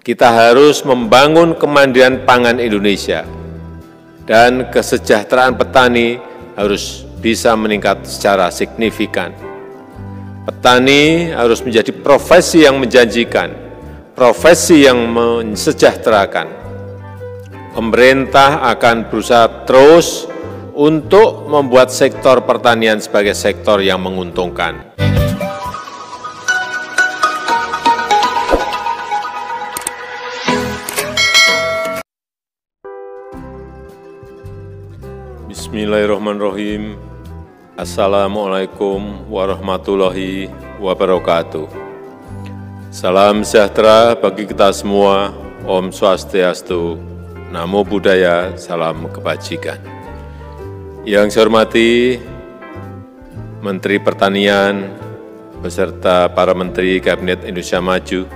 Kita harus membangun kemandirian pangan Indonesia dan kesejahteraan petani harus bisa meningkat secara signifikan. Petani harus menjadi profesi yang menjanjikan, profesi yang mensejahterakan. Pemerintah akan berusaha terus untuk membuat sektor pertanian sebagai sektor yang menguntungkan. Bismillahirrahmanirrahim. Assalamualaikum warahmatullahi wabarakatuh. Salam sejahtera bagi kita semua. Om Swastiastu, Namo Buddhaya, salam kebajikan. Yang saya hormati Menteri Pertanian beserta para Menteri Kabinet Indonesia Maju.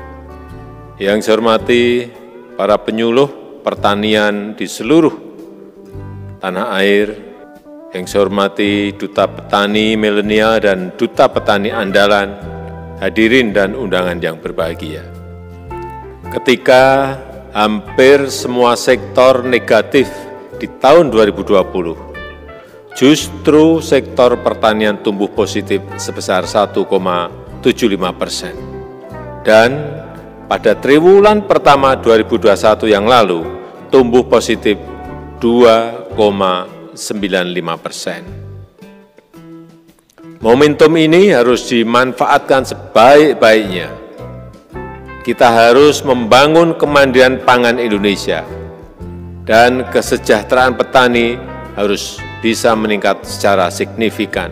Yang saya hormati para penyuluh pertanian di seluruh tanah air. Yang saya hormati Duta Petani Milenial dan Duta Petani Andalan, hadirin dan undangan yang berbahagia. Ketika hampir semua sektor negatif di tahun 2020, justru sektor pertanian tumbuh positif sebesar 1,75%. Dan pada triwulan pertama 2021 yang lalu, tumbuh positif 2,95%. Momentum ini harus dimanfaatkan sebaik-baiknya. Kita harus membangun kemandirian pangan Indonesia dan kesejahteraan petani harus bisa meningkat secara signifikan.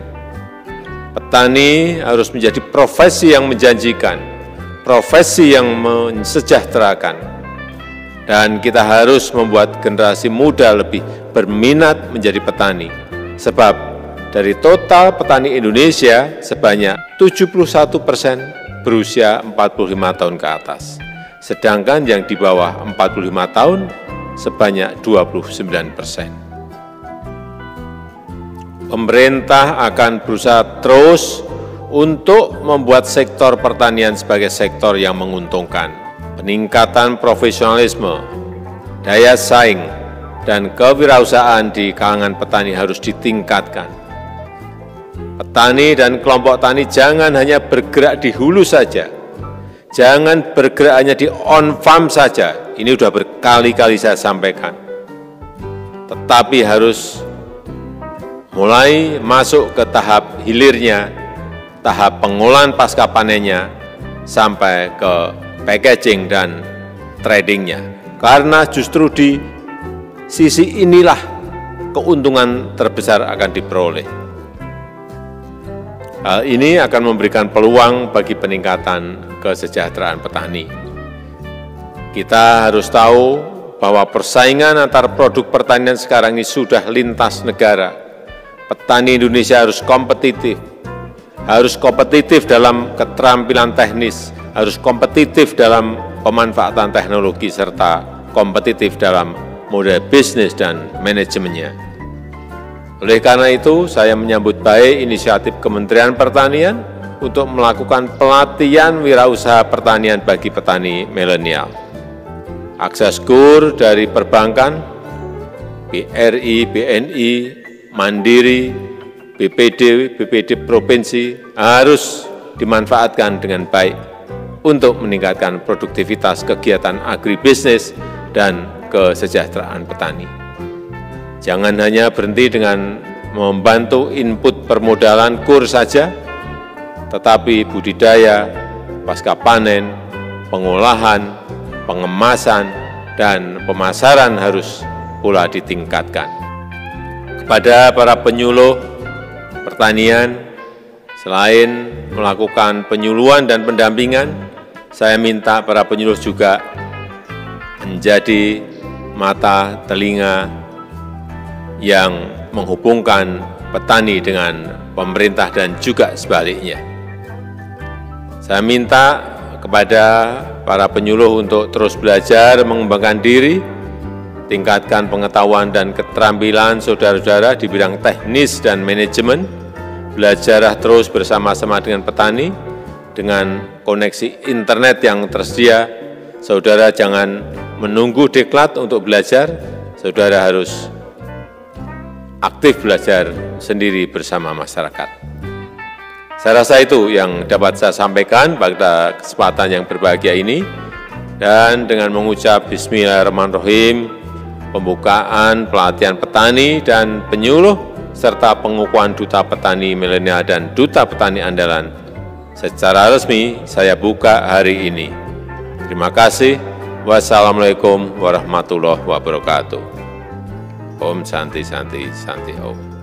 Petani harus menjadi profesi yang menjanjikan, profesi yang mensejahterakan. Dan kita harus membuat generasi muda lebih berminat menjadi petani. Sebab dari total petani Indonesia sebanyak 71% berusia 45 tahun ke atas. Sedangkan yang di bawah 45 tahun sebanyak 29%. Pemerintah akan berusaha terus untuk membuat sektor pertanian sebagai sektor yang menguntungkan. Peningkatan profesionalisme, daya saing, dan kewirausahaan di kalangan petani harus ditingkatkan. Petani dan kelompok tani jangan hanya bergerak di hulu saja, jangan bergerak hanya di on-farm saja, ini sudah berkali-kali saya sampaikan. Tetapi harus mulai masuk ke tahap hilirnya, tahap pengolahan pasca panennya, sampai ke packaging dan tradingnya. Karena justru di sisi inilah keuntungan terbesar akan diperoleh. Hal ini akan memberikan peluang bagi peningkatan kesejahteraan petani. Kita harus tahu bahwa persaingan antar produk pertanian sekarang ini sudah lintas negara. Petani Indonesia harus kompetitif dalam keterampilan teknis, harus kompetitif dalam pemanfaatan teknologi, serta kompetitif dalam model bisnis dan manajemennya. Oleh karena itu, saya menyambut baik inisiatif Kementerian Pertanian untuk melakukan pelatihan wirausaha pertanian bagi petani milenial. Akses KUR dari perbankan, BRI, BNI, Mandiri, BPD Provinsi harus dimanfaatkan dengan baik untuk meningkatkan produktivitas kegiatan agribisnis dan kesejahteraan petani. Jangan hanya berhenti dengan membantu input permodalan KUR saja, tetapi budidaya, pasca panen, pengolahan, pengemasan, dan pemasaran harus pula ditingkatkan. Kepada para penyuluh pertanian, selain melakukan penyuluhan dan pendampingan, saya minta para penyuluh juga menjadi mata telinga yang menghubungkan petani dengan pemerintah dan juga sebaliknya. Saya minta kepada para penyuluh untuk terus belajar mengembangkan diri, tingkatkan pengetahuan dan keterampilan saudara-saudara di bidang teknis dan manajemen, belajar terus bersama-sama dengan petani, dengan koneksi internet yang tersedia, saudara jangan menunggu diklat untuk belajar, saudara harus aktif belajar sendiri bersama masyarakat. Saya rasa itu yang dapat saya sampaikan pada kesempatan yang berbahagia ini. Dan dengan mengucap Bismillahirrahmanirrahim, pembukaan pelatihan petani dan penyuluh, serta pengukuhan Duta Petani Milenial dan Duta Petani Andalan, secara resmi saya buka hari ini. Terima kasih. Wassalamualaikum warahmatullahi wabarakatuh. Om Santi Santi Santi Om.